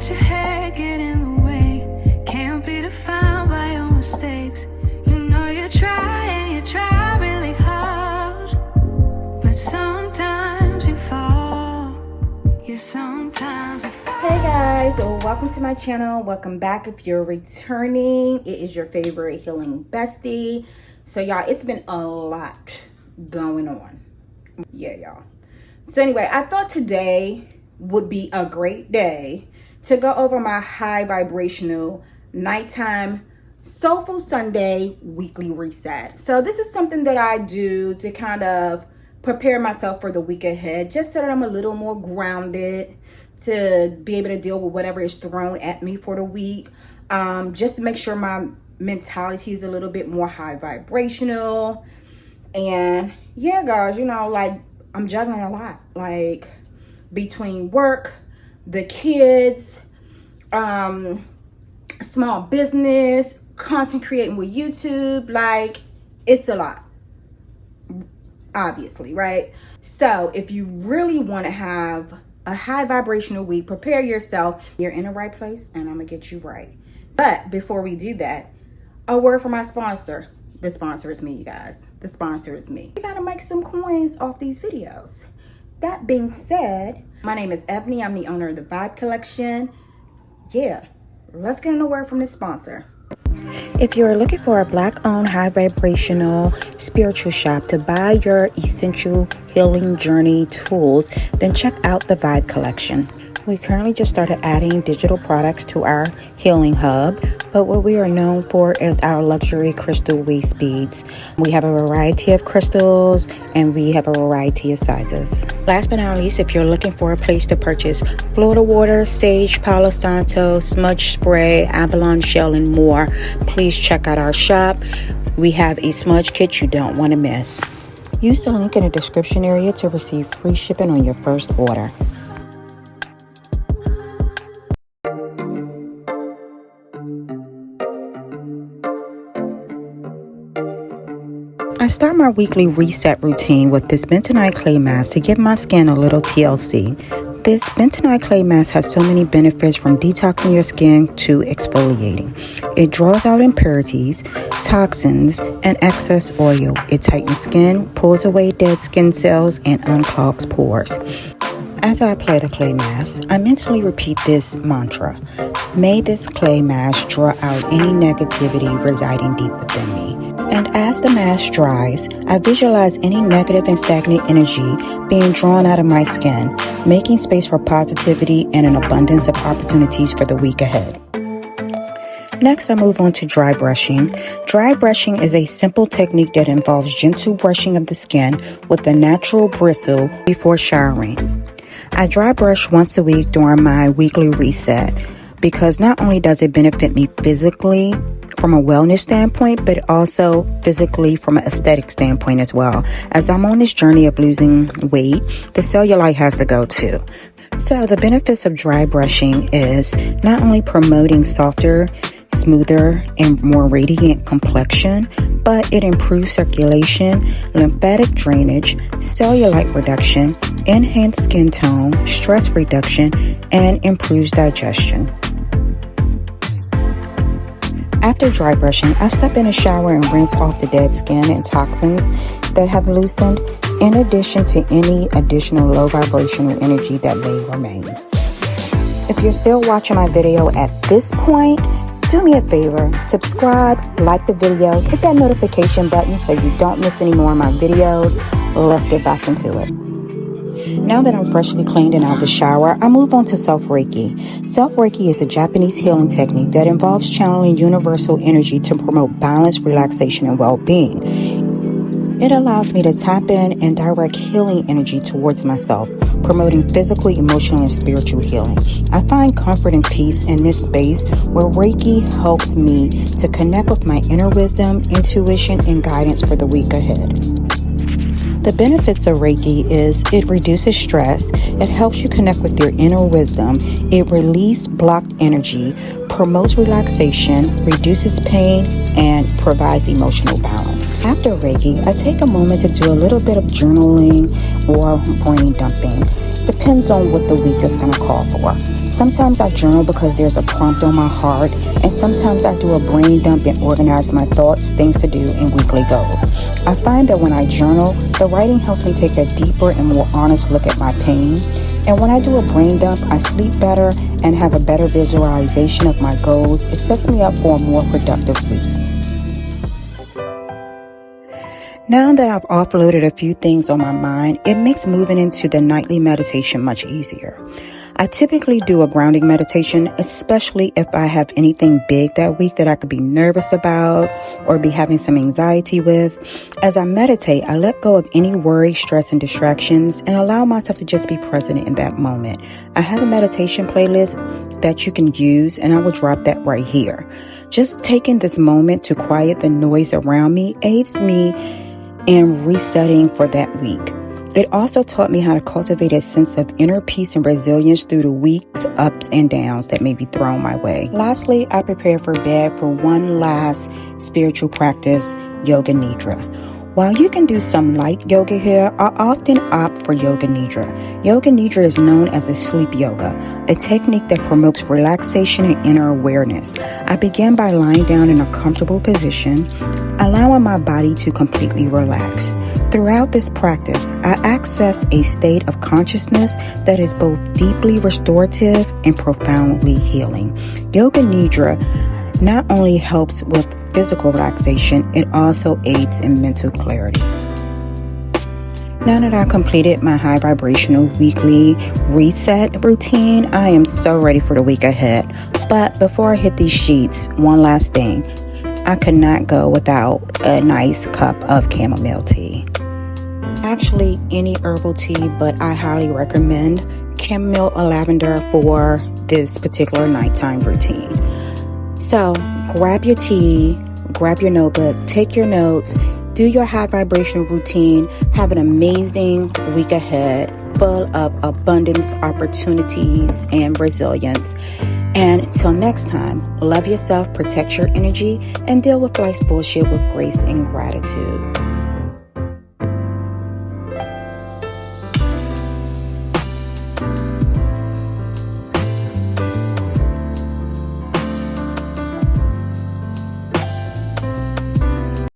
let your head get in the way. Can't be defined by your mistakes. You know you try really hard, but sometimes you fall. Yeah, sometimes you fall. Hey guys, welcome to my channel. Welcome back if you're returning. It is your favorite healing bestie. So y'all, it's been a lot going on. Yeah, y'all. So anyway, I thought today would be a great day to go over my high vibrational nighttime Soulful Sunday weekly reset. So this is something that I do to kind of prepare myself for the week ahead, just so that I'm a little more grounded to be able to deal with whatever is thrown at me for the week. Just to make sure my mentality is a little bit more high vibrational. And yeah, guys, you know, like I'm juggling a lot, like between work, the kids, small business, content creating with YouTube. Like, it's a lot, obviously, right? So if you really want to have a high vibrational week, prepare yourself. You're in the right place and I'm gonna get you right. But before we do that, a word from my sponsor. The sponsor is me, you guys. The sponsor is me. We gotta make some coins off these videos. That being said, my name is Ebony. I'm the owner of the Vibe Collection. Yeah, let's get in a word from this sponsor. If you're looking for a Black-owned, high vibrational spiritual shop to buy your essential healing journey tools, then check out the Vibe Collection. We currently just started adding digital products to our healing hub, but what we are known for is our luxury crystal waist beads. We have a variety of crystals and we have a variety of sizes. Last but not least, if you're looking for a place to purchase Florida water, sage, Palo Santo, smudge spray, abalone shell, and more, please check out our shop. We have a smudge kit you don't want to miss. Use the link in the description area to receive free shipping on your first order. I start my weekly reset routine with this bentonite clay mask to give my skin a little TLC. This bentonite clay mask has so many benefits, from detoxing your skin to exfoliating. It draws out impurities, toxins, and excess oil. It tightens skin, pulls away dead skin cells, and unclogs pores. As I apply the clay mask, I mentally repeat this mantra: may this clay mask draw out any negativity residing deep within me. And as the mask dries, I visualize any negative and stagnant energy being drawn out of my skin, making space for positivity and an abundance of opportunities for the week ahead. Next, I move on to dry brushing. Dry brushing is a simple technique that involves gentle brushing of the skin with a natural bristle before showering. I dry brush once a week during my weekly reset because not only does it benefit me physically from a wellness standpoint, but also physically from an aesthetic standpoint as well. As I'm on this journey of losing weight, the cellulite has to go too. So the benefits of dry brushing is not only promoting softer, smoother, and more radiant complexion, but it improves circulation, lymphatic drainage, cellulite reduction, enhanced skin tone, stress reduction, and improves digestion. After dry brushing, I step in a shower and rinse off the dead skin and toxins that have loosened, in addition to any additional low vibrational energy that may remain. If you're still watching my video at this point, do me a favor, subscribe, like the video, hit that notification button so you don't miss any more of my videos. Let's get back into it. Now that I'm freshly cleaned and out of the shower, I move on to Self-Reiki. Self-Reiki is a Japanese healing technique that involves channeling universal energy to promote balance, relaxation, and well-being. It allows me to tap in and direct healing energy towards myself, promoting physical, emotional, and spiritual healing. I find comfort and peace in this space where Reiki helps me to connect with my inner wisdom, intuition, and guidance for the week ahead. The benefits of Reiki is it reduces stress, it helps you connect with your inner wisdom, it releases blocked energy, promotes relaxation, reduces pain, and provides emotional balance. After Reiki, I take a moment to do a little bit of journaling or brain dumping. Depends on what the week is going to call for. Sometimes I journal because there's a prompt on my heart, and sometimes I do a brain dump and organize my thoughts, things to do, and weekly goals. I find that when I journal, the writing helps me take a deeper and more honest look at my pain. And when I do a brain dump, I sleep better and have a better visualization of my goals. It sets me up for a more productive week. Now that I've offloaded a few things on my mind, it makes moving into the nightly meditation much easier. I typically do a grounding meditation, especially if I have anything big that week that I could be nervous about or be having some anxiety with. As I meditate, I let go of any worry, stress, and distractions and allow myself to just be present in that moment. I have a meditation playlist that you can use, and I will drop that right here. Just taking this moment to quiet the noise around me aids me in resetting for that week. It also taught me how to cultivate a sense of inner peace and resilience through the week's ups and downs that may be thrown my way. Lastly, I prepare for bed for one last spiritual practice, Yoga Nidra. While you can do some light yoga here, I often opt for Yoga Nidra. Yoga Nidra is known as a sleep yoga, a technique that promotes relaxation and inner awareness. I begin by lying down in a comfortable position, allowing my body to completely relax. Throughout this practice, I access a state of consciousness that is both deeply restorative and profoundly healing. Yoga Nidra not only helps with physical relaxation, it also aids in mental clarity. Now that I completed my high vibrational weekly reset routine, I am so ready for the week ahead. But before I hit these sheets, one last thing. I could not go without a nice cup of chamomile tea. Actually, any herbal tea, but I highly recommend chamomile or lavender for this particular nighttime routine. So grab your tea, grab your notebook, take your notes, do your high vibrational routine, have an amazing week ahead, full of abundance, opportunities, and resilience. And until next time, love yourself, protect your energy, and deal with life's bullshit with grace and gratitude.